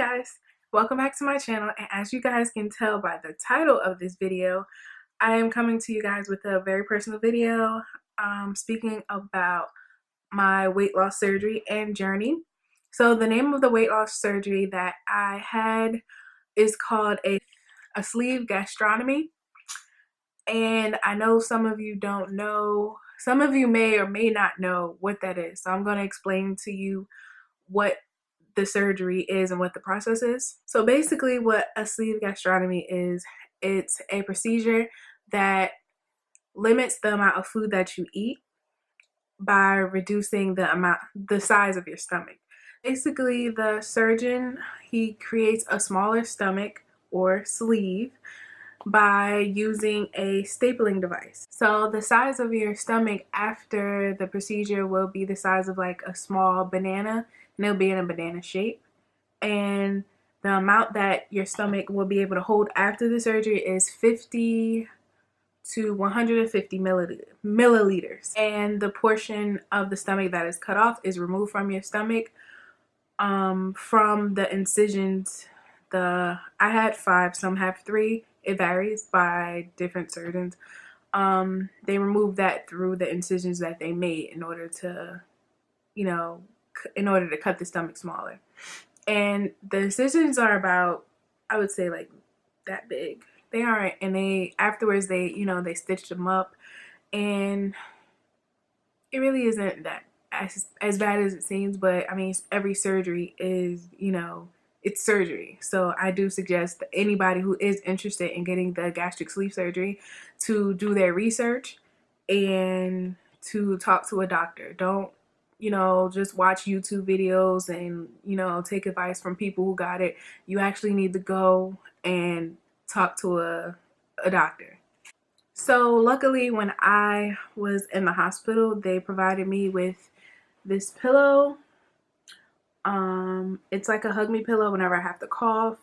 guys, welcome back to my channel, and as you guys can tell by the title of this video, I am coming to you guys with a very personal video speaking about my weight loss surgery and journey. So the name of the weight loss surgery that I had is called a sleeve gastrotomy, and I know some of you don't know, some of you may or may not know what that is, so I'm going to explain to you what the surgery is and what the process is. So basically what a sleeve gastrotomy is, it's a procedure that limits the amount of food that you eat by reducing the size of your stomach. Basically the surgeon, he creates a smaller stomach or sleeve by using a stapling device. So the size of your stomach after the procedure will be the size of like a small banana, and it'll be in a banana shape. And the amount that your stomach will be able to hold after the surgery is 50 to 150 milliliters. And the portion of the stomach that is cut off is removed from your stomach from the incisions. I had 5, some have 3. It varies by different surgeons. They remove that through the incisions that they made in order to, cut the stomach smaller. And the incisions are about, I would say, like that big. They aren't, and they afterwards they stitched them up, and it really isn't that as bad as it seems. But I mean, every surgery is, it's surgery. So I do suggest that anybody who is interested in getting the gastric sleeve surgery to do their research and to talk to a doctor. Don't, just watch YouTube videos and, take advice from people who got it. You actually need to go and talk to a doctor. So luckily when I was in the hospital, they provided me with this pillow. It's like a hug me pillow. Whenever I have to cough,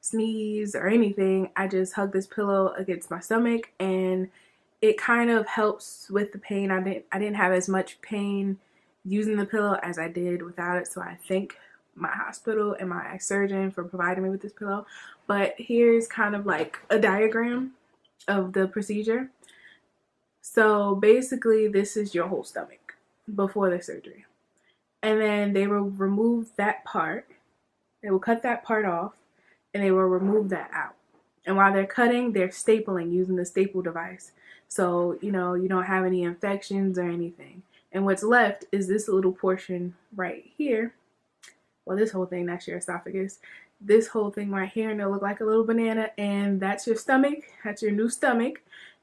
sneeze, or anything, I just hug this pillow against my stomach, and it kind of helps with the pain. I didn't have as much pain using the pillow as I did without it, so I thank my hospital and my surgeon for providing me with this pillow. But here's kind of like a diagram of the procedure. So basically this is your whole stomach before the surgery. And then they will remove that part. They will cut that part off, and they will remove that out. And while they're cutting, they're stapling using the staple device. So, you don't have any infections or anything. And what's left is this little portion right here. Well, this whole thing, that's your esophagus. This whole thing right here, and it'll look like a little banana, and that's your stomach. That's your new stomach.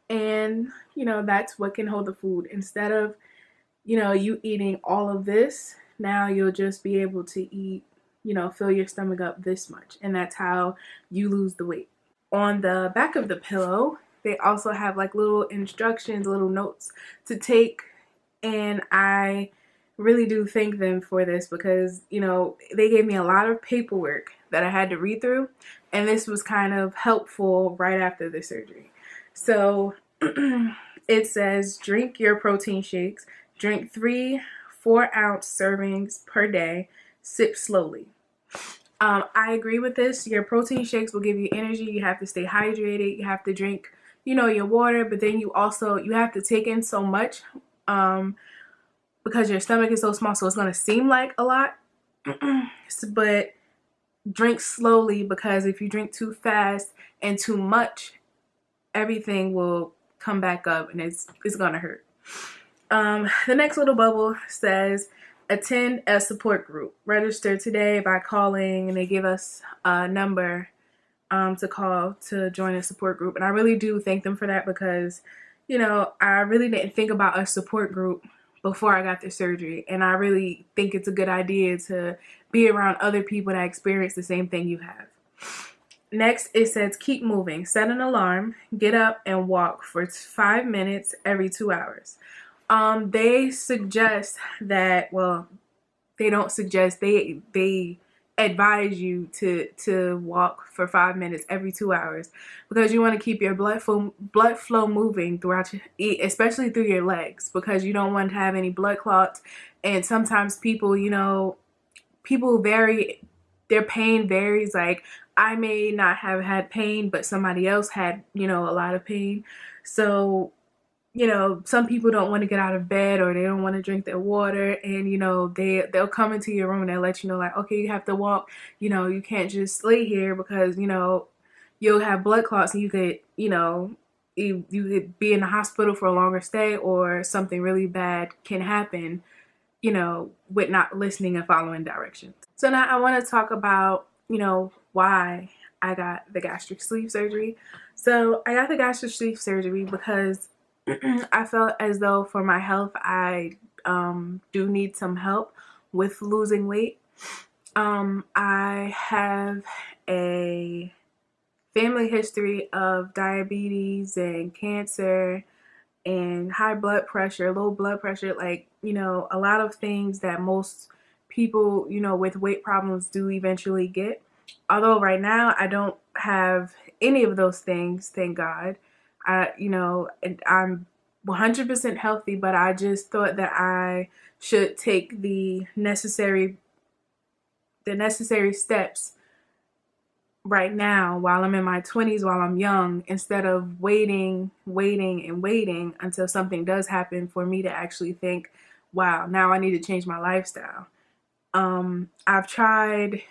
And, that's what can hold the food. Instead of, you eating all of this, now you'll just be able to eat, fill your stomach up this much. And that's how you lose the weight. On the back of the pillow, they also have like little instructions, little notes to take. And I really do thank them for this because, they gave me a lot of paperwork that I had to read through. And this was kind of helpful right after the surgery. So it says, drink your protein shakes. Drink 3 4-ounce servings per day. Sip slowly. I agree with this. Your protein shakes will give you energy. You have to stay hydrated. You have to drink, your water. But then you have to take in so much because your stomach is so small. So it's going to seem like a lot. But drink slowly, because if you drink too fast and too much, everything will come back up and it's going to hurt. The next little bubble says, attend a support group. Register today by calling, and they give us a number to call to join a support group. And I really do thank them for that because, I really didn't think about a support group before I got the surgery. And I really think it's a good idea to be around other people that experience the same thing you have. Next, it says keep moving. Set an alarm. Get up and walk for 5 minutes every 2 hours. They suggest that, well, they don't suggest, they advise you to walk for 5 minutes every 2 hours because you want to keep your blood flow moving throughout especially through your legs, because you don't want to have any blood clots. And sometimes people, people vary their pain varies. Like, I may not have had pain, but somebody else had, you know, a lot of pain. So, you know, some people don't want to get out of bed, or they don't want to drink their water, and you know, they'll come into your room and they'll let you know, like, okay, you have to walk, you know, you can't just lay here because, you know, you'll have blood clots and you could, you know, you could be in the hospital for a longer stay, or something really bad can happen, you know, with not listening and following directions. So now I want to talk about, you know, why I got the gastric sleeve surgery. So I got the gastric sleeve surgery because I felt as though for my health, I do need some help with losing weight. I have a family history of diabetes and cancer and high blood pressure, low blood pressure, like, you know, a lot of things that most people, you know, with weight problems do eventually get. Although right now I don't have any of those things, thank God. You know, and I'm 100% healthy, but I just thought that I should take the necessary steps right now while I'm in my 20s, while I'm young, instead of waiting until something does happen for me to actually think, wow, now I need to change my lifestyle. I've tried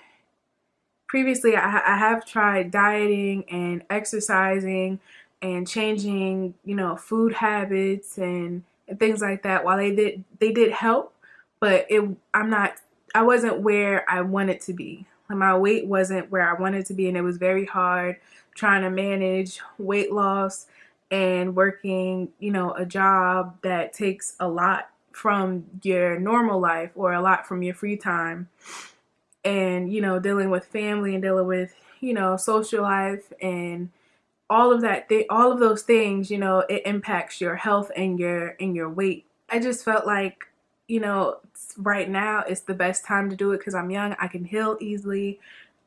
previously, I have tried dieting and exercising and changing, you know, food habits and things like that. While they did help, but I wasn't where I wanted to be. My weight wasn't where I wanted to be, and it was very hard trying to manage weight loss and working, you know, a job that takes a lot from your normal life or a lot from your free time, and, you know, dealing with family and dealing with, you know, social life and all of that, all of those things, you know, it impacts your health and your weight. I just felt like, you know, right now it's the best time to do it because I'm young, I can heal easily,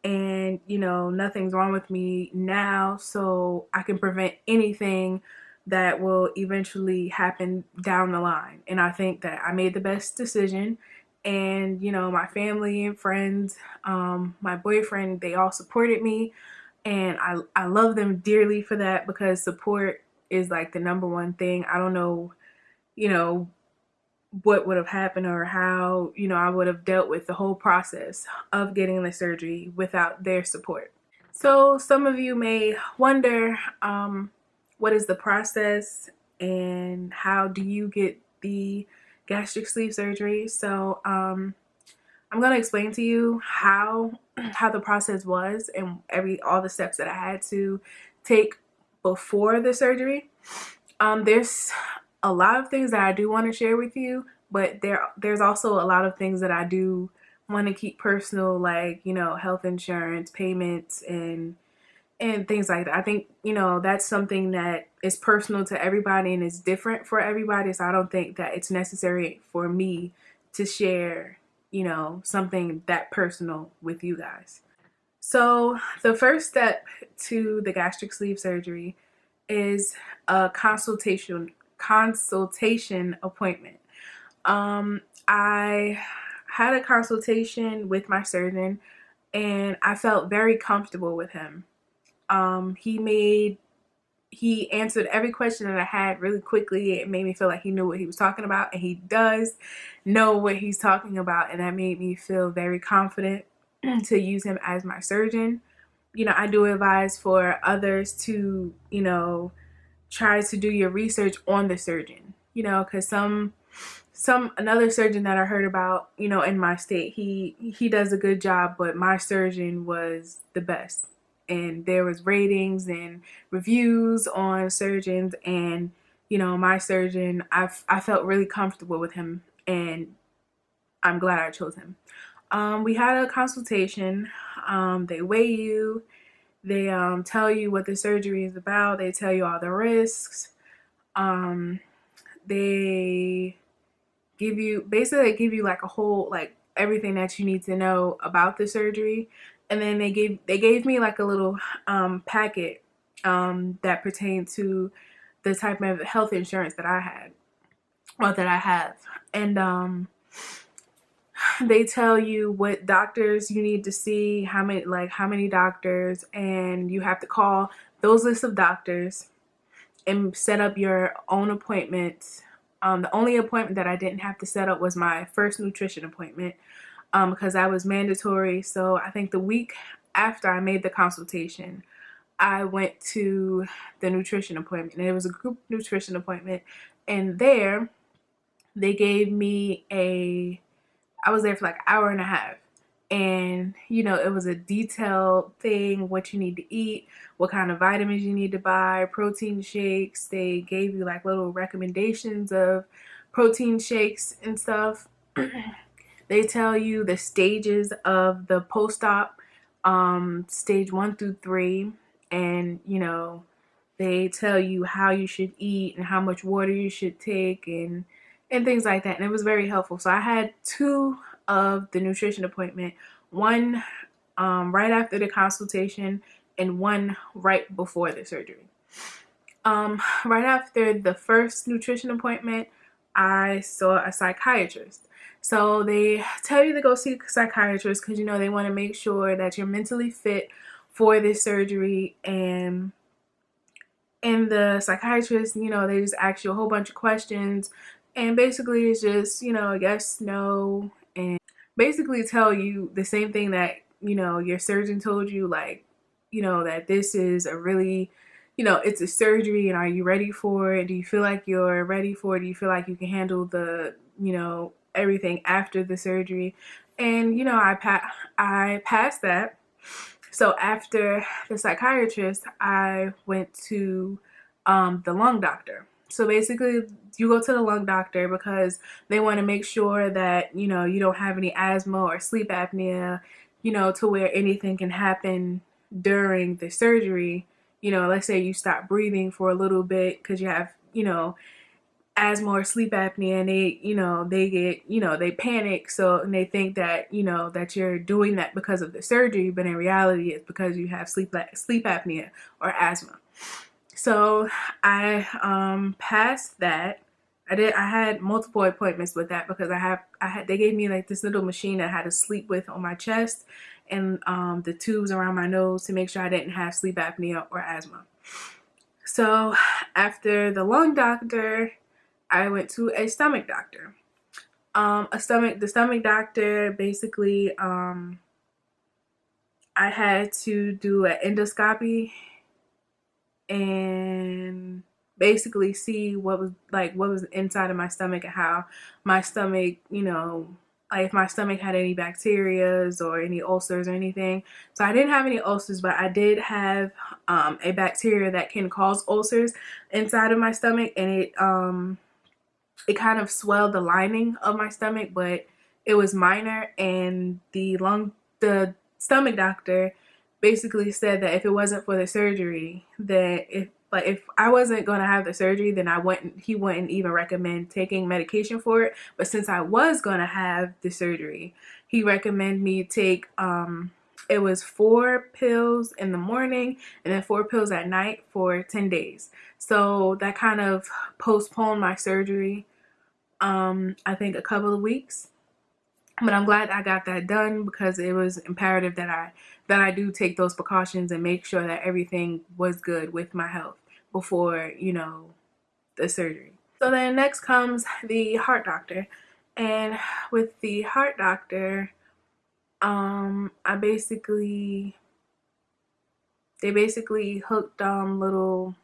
and, you know, nothing's wrong with me now, so I can prevent anything that will eventually happen down the line. And I think that I made the best decision. And, you know, my family and friends, my boyfriend, they all supported me. And I love them dearly for that, because support is like the number one thing. I don't know, you know, what would have happened or how, you know, I would have dealt with the whole process of getting the surgery without their support. So some of you may wonder, what is the process and how do you get the gastric sleeve surgery? So I'm going to explain to you how the process was and all the steps that I had to take before the surgery. There's a lot of things that I do want to share with you, but there's also a lot of things that I do want to keep personal, like, you know, health insurance payments and things like that. I think, you know, that's something that is personal to everybody and is different for everybody. So I don't think that it's necessary for me to share, you know, something that personal with you guys. So the first step to the gastric sleeve surgery is a consultation appointment. I had a consultation with my surgeon and I felt very comfortable with him. He answered every question that I had really quickly. It made me feel like he knew what he was talking about, and he does know what he's talking about, and that made me feel very confident to use him as my surgeon. You know, I do advise for others to, you know, try to do your research on the surgeon, you know, because another surgeon that I heard about, you know, in my state, he does a good job, but my surgeon was the best. And there was ratings and reviews on surgeons, and, you know, my surgeon, I felt really comfortable with him, and I'm glad I chose him. We had a consultation. They weigh you. They tell you what the surgery is about. They tell you all the risks. They give you like a whole, like, everything that you need to know about the surgery. And then they gave me like a little packet that pertained to the type of health insurance that I had, or that I have. And They tell you what doctors you need to see, how many doctors, and you have to call those lists of doctors and set up your own appointments. The only appointment that I didn't have to set up was my first nutrition appointment, because that was mandatory. So I think the week after I made the consultation, I went to the nutrition appointment, and it was a group nutrition appointment. And there, they gave me I was there for like an hour and a half. And, it was a detailed thing, what you need to eat, what kind of vitamins you need to buy, protein shakes. They gave you like little recommendations of protein shakes and stuff. They tell you the stages of the post-op, stage 1 through 3. And, they tell you how you should eat and how much water you should take and things like that. And it was very helpful. So I had 2 of the nutrition appointment, one right after the consultation and one right before the surgery. Right after the first nutrition appointment, I saw a psychiatrist. So they tell you to go see a psychiatrist because, they want to make sure that you're mentally fit for this surgery. And the psychiatrist, they just ask you a whole bunch of questions. And basically it's just, yes, no, and basically tell you the same thing that, your surgeon told you, like, that this is a really, it's a surgery, and are you ready for it? Do you feel like you're ready for it? Do you feel like you can handle the, everything after the surgery? And, I passed that. So after the psychiatrist, I went to the lung doctor. So basically, you go to the lung doctor because they want to make sure that, you don't have any asthma or sleep apnea, to where anything can happen during the surgery. Let's say you stop breathing for a little bit because you have, asthma or sleep apnea, and they get, they panic. So, and they think that, that you're doing that because of the surgery, but in reality, it's because you have sleep apnea or asthma. So I passed that. I had multiple appointments with that because they gave me like this little machine that I had to sleep with on my chest, and the tubes around my nose to make sure I didn't have sleep apnea or asthma. So after the lung doctor, I went to a stomach doctor. The stomach doctor basically, I had to do an endoscopy and basically see what was inside of my stomach and how my stomach, like if my stomach had any bacterias or any ulcers or anything. So I didn't have any ulcers, but I did have a bacteria that can cause ulcers inside of my stomach, and it kind of swelled the lining of my stomach, but it was minor. And the stomach doctor basically said that if it wasn't for the surgery, that if I wasn't going to have the surgery, then he wouldn't even recommend taking medication for it. But since I was going to have the surgery, he recommended me take, it was 4 pills in the morning and then 4 pills at night for 10 days. So that kind of postponed my surgery, I think a couple of weeks. But I'm glad I got that done because it was imperative that I do take those precautions and make sure that everything was good with my health before, the surgery. So then next comes the heart doctor. And with the heart doctor, they basically hooked little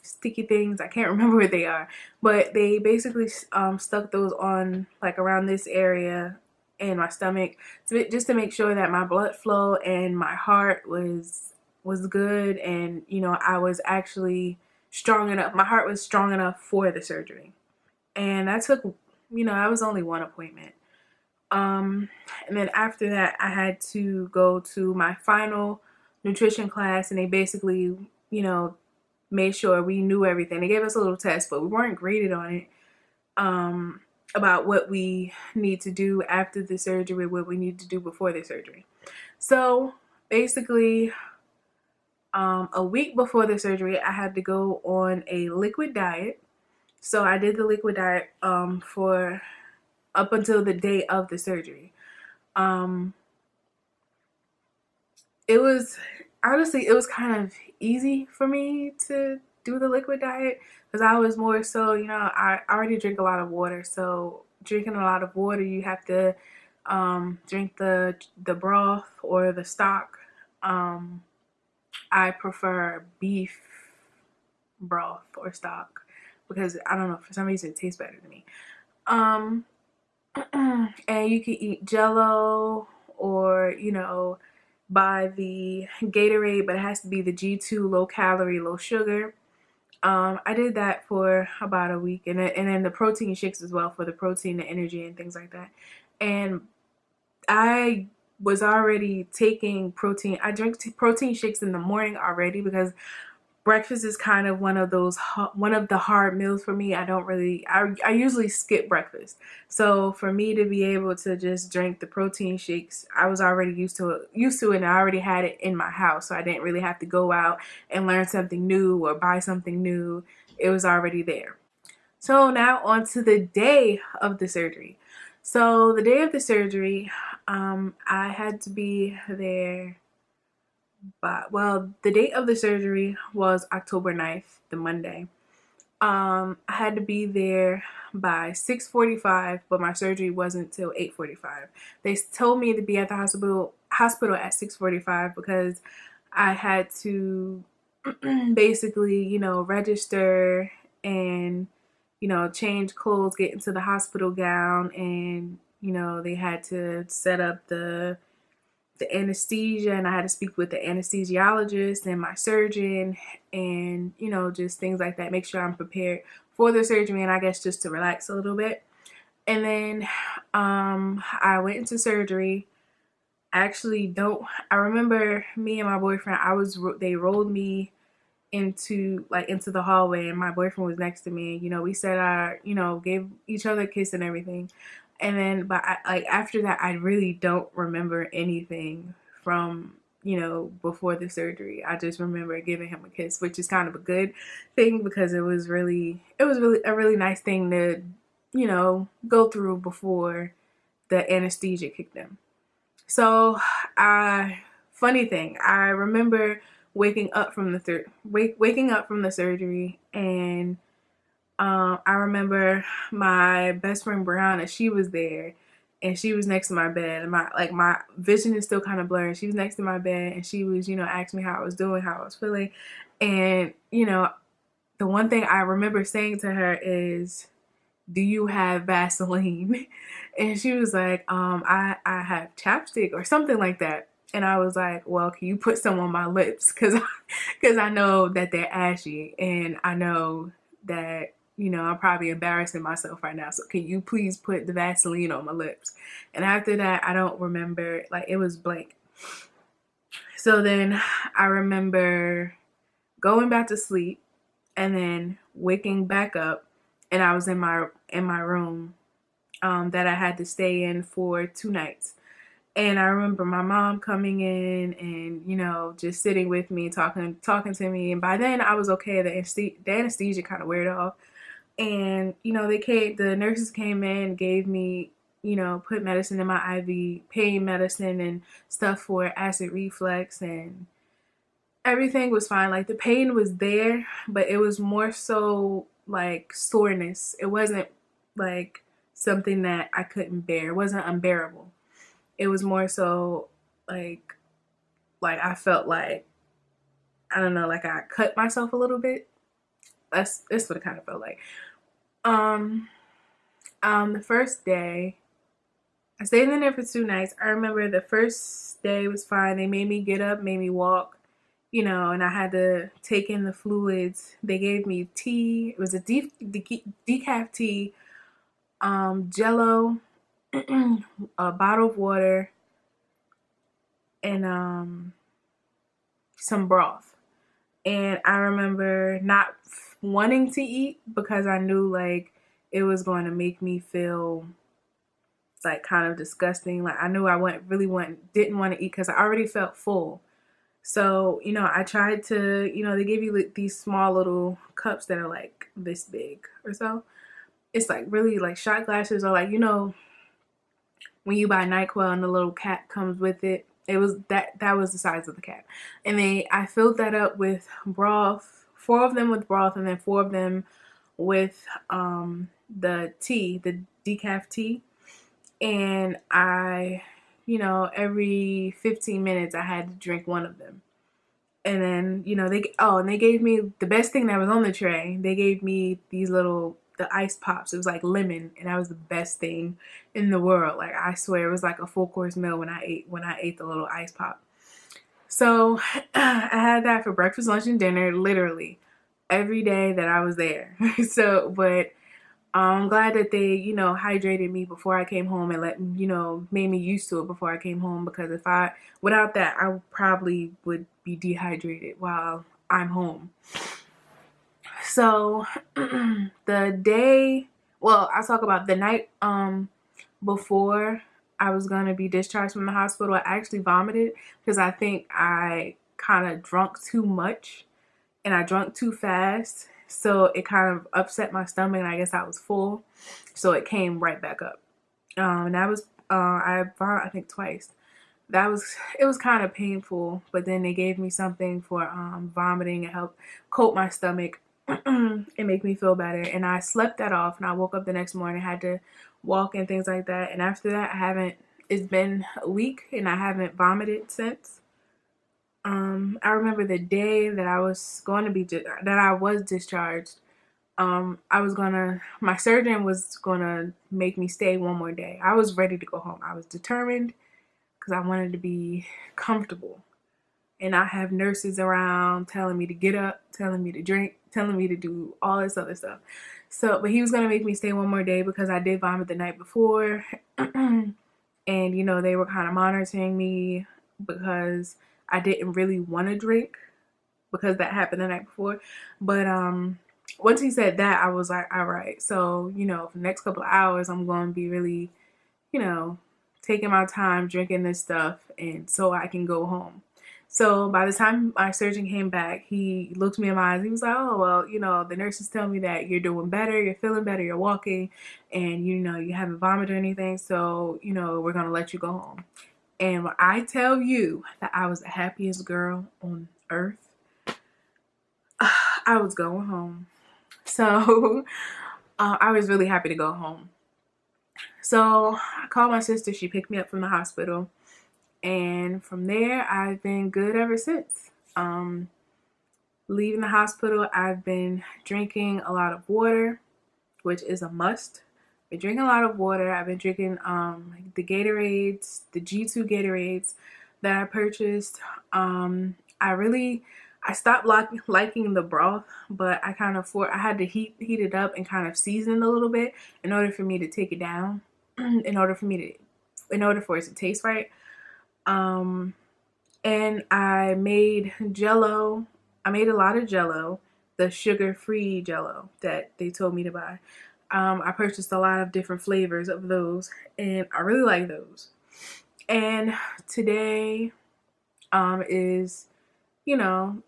sticky things. I can't remember what they are, but they basically stuck those on like around this area in my stomach just to make sure that my blood flow and my heart was good, and I was actually strong enough. My heart was strong enough for the surgery. And that took, that was only one appointment. And then after that, I had to go to my final nutrition class, and they basically, made sure we knew everything. They gave us a little test, but we weren't graded on it, about what we need to do after the surgery, what we need to do before the surgery. So basically, a week before the surgery, I had to go on a liquid diet. So I did the liquid diet for up until the day of the surgery. Um, it was honestly, it was kind of easy for me to do the liquid diet because I was more so, I already drink a lot of water. So drinking a lot of water, you have to drink the broth or the stock. Um, I prefer beef broth or stock because I don't know, for some reason it tastes better to me. Um, and you can eat Jello or buy the Gatorade, but it has to be the G2 low calorie, low sugar. I did that for about a week, and then the protein shakes as well for the protein, the energy, and things like that. And I was already taking protein. I drink protein shakes in the morning already because breakfast is kind of one of the hard meals for me. I usually skip breakfast. So for me to be able to just drink the protein shakes, I was already used to it, and I already had it in my house. So I didn't really have to go out and learn something new or buy something new. It was already there. So now on to the day of the surgery. So the day of the surgery, I had to be there. But well, the date of the surgery was October 9th, the Monday. I had to be there by 6:45, but my surgery wasn't till 8:45. They told me to be at the hospital at 6:45 because I had to basically, register and change clothes, get into the hospital gown, and they had to set up the anesthesia, and I had to speak with the anesthesiologist and my surgeon, and just things like that, make sure I'm prepared for the surgery, and I guess just to relax a little bit. And then I went into surgery. I remember me and my boyfriend, they rolled me into the hallway, and my boyfriend was next to me. We said gave each other a kiss and everything. And then, but after that, I really don't remember anything from before the surgery. I just remember giving him a kiss, which is kind of a good thing because it was really a really nice thing to go through before the anesthesia kicked in. So, funny thing, I remember waking up from the surgery, and I remember my best friend Brianna. She was there, and she was next to my bed. And my vision is still kind of blurry. She was next to my bed, and she was asking me how I was doing, how I was feeling, and the one thing I remember saying to her is, "Do you have Vaseline?" And she was like, I have chapstick or something like that. And I was like, well, can you put some on my lips? Because I know that they're ashy, and I know that, I'm probably embarrassing myself right now. So can you please put the Vaseline on my lips? And after that, I don't remember, it was blank. So then I remember going back to sleep and then waking back up, and I was in my room that I had to stay in for 2 nights. And I remember my mom coming in and, just sitting with me, talking to me. And by then I was okay. The anesthesia kind of weared off. And, the nurses came in, gave me, put medicine in my IV, pain medicine and stuff for acid reflux, and everything was fine. The pain was there, but it was more so soreness. It wasn't something that I couldn't bear. It wasn't unbearable. It was more so I felt I don't know, I cut myself a little bit. That's what it kind of felt like. The first day, I stayed in there for 2 nights. I remember the first day was fine. They made me get up, made me walk, and I had to take in the fluids. They gave me tea. It was a decaf tea, Jello, a bottle of water, and some broth. And I remember not wanting to eat because I knew it was going to make me feel kind of disgusting. I knew I didn't want to eat because I already felt full. So, I tried to, they give you these small little cups that are this big or so. It's really shot glasses, or when you buy NyQuil and the little cap comes with it. It was that was the size of the cap. And I filled that up with broth, 4 of them with broth, and then 4 of them with the tea, the decaf tea. And every 15 minutes I had to drink one of them. And then, they gave me the best thing that was on the tray. They gave me the ice pops. It was like lemon, and that was the best thing in the world. Like, I swear it was like a full course meal when I ate the little ice pop. So I had that for breakfast, lunch, and dinner, literally every day that I was there. But I'm glad that they, hydrated me before I came home and made me used to it before I came home, because without that, I probably would be dehydrated while I'm home. So I'll talk about the night before I was going to be discharged from the hospital. I actually vomited because I think I kind of drunk too much and I drunk too fast. So it kind of upset my stomach, and I guess I was full. So it came right back up. And that was, I vomited, I think, twice. It was kind of painful, but then they gave me something for vomiting and help coat my stomach and make me feel better. And I slept that off, and I woke up the next morning, had to walk and things like that. And after that, it's been a week and I haven't vomited since. I remember the day that I was discharged. My surgeon was gonna make me stay one more day. I was ready to go home. I was determined because I wanted to be comfortable and not have nurses around telling me to get up, telling me to drink, telling me to do all this other stuff. But he was gonna make me stay one more day because I did vomit the night before. And, they were kind of monitoring me because I didn't really want to drink because that happened the night before. But once he said that, I was like, all right. So, for the next couple of hours, I'm going to be really, taking my time drinking this stuff, and so I can go home. So by the time my surgeon came back, he looked me in my eyes. He was like, oh, well, the nurses tell me that you're doing better, you're feeling better, you're walking, and, you haven't vomited or anything. So, we're going to let you go home. And when I tell you that I was the happiest girl on earth, I was going home. So I was really happy to go home. So I called my sister. She picked me up from the hospital. And from there, I've been good ever since. Leaving the hospital, I've been drinking a lot of water, which is a must. Been drinking a lot of water. I've been drinking the Gatorades, the G2 Gatorades that I purchased. I stopped liking the broth, but I had to heat it up and kind of season it a little bit in order for me to take it down, in order for it to taste right. And I made Jello. I made a lot of Jello, the sugar-free Jello that they told me to buy. I purchased a lot of different flavors of those, and I really like those. And today is,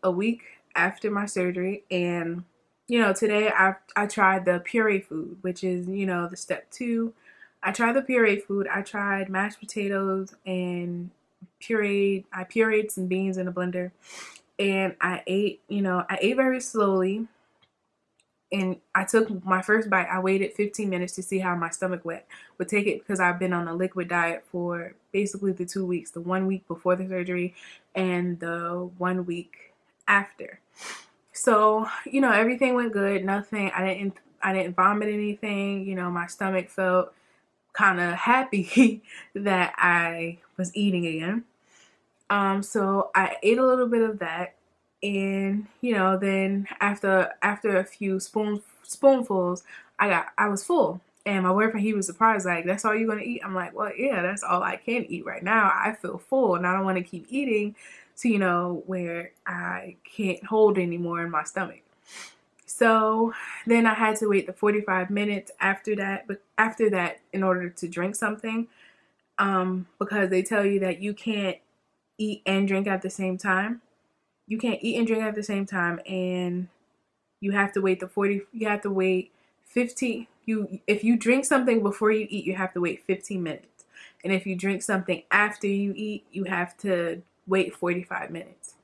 a week after my surgery, and, today I tried the puree food, which is, the step 2. I tried the puree food. I tried mashed potatoes and I pureed some beans in a blender, and I ate very slowly. And I took my first bite. I waited 15 minutes to see how my stomach would take it, because I've been on a liquid diet for basically the 2 weeks, the 1 week before the surgery and the 1 week after. So, everything went good. Nothing, I didn't vomit anything. My stomach felt kind of happy that I was eating again. So I ate a little bit of that. And, then after a few spoonfuls, I was full. And my boyfriend, he was surprised, like, that's all you're going to eat? I'm like, well, yeah, that's all I can eat right now. I feel full and I don't want to keep eating to, where I can't hold anymore in my stomach. So then I had to wait the 45 minutes after that in order to drink something, because they tell you that you can't eat and drink at the same time. You can't eat and drink at the same time, and you have to wait 15. If you drink something before you eat, you have to wait 15 minutes. and if you drink something after you eat, you have to wait 45 minutes.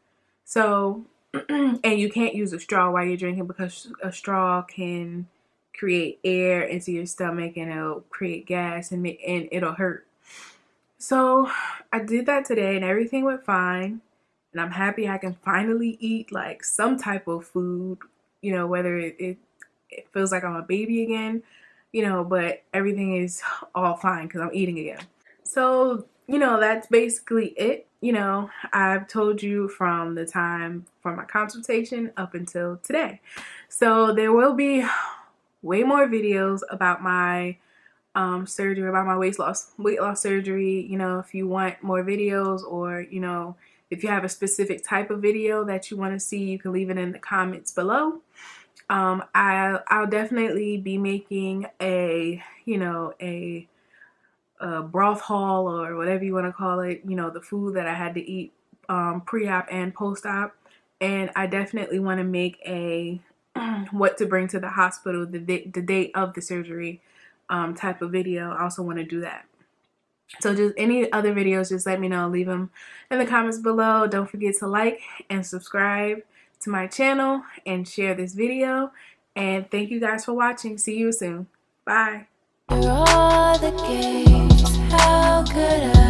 So, and you can't use a straw while you're drinking because a straw can create air into your stomach and it'll create gas and it'll hurt. So I did that today and everything went fine. And I'm happy I can finally eat like some type of food, you know, whether it feels like I'm a baby again, you know, but everything is all fine because I'm eating again. So, you know, that's basically it. You know, I've told you from the time for my consultation up until today. So there will be way more videos about my surgery, about my weight loss surgery. You know, if you want more videos, or you know, if you have a specific type of video that you want to see, you can leave it in the comments below. I'll definitely be making a, you know, a broth haul, or whatever you want to call it, you know, the food that I had to eat pre-op and post-op. And I definitely want to make a what to bring to the hospital, the date of the surgery type of video. I also want to do that. So just any other videos, just let me know. Leave them in the comments below. Don't forget to like and subscribe to my channel and share this video. And thank you guys for watching. See you soon. Bye. How could I?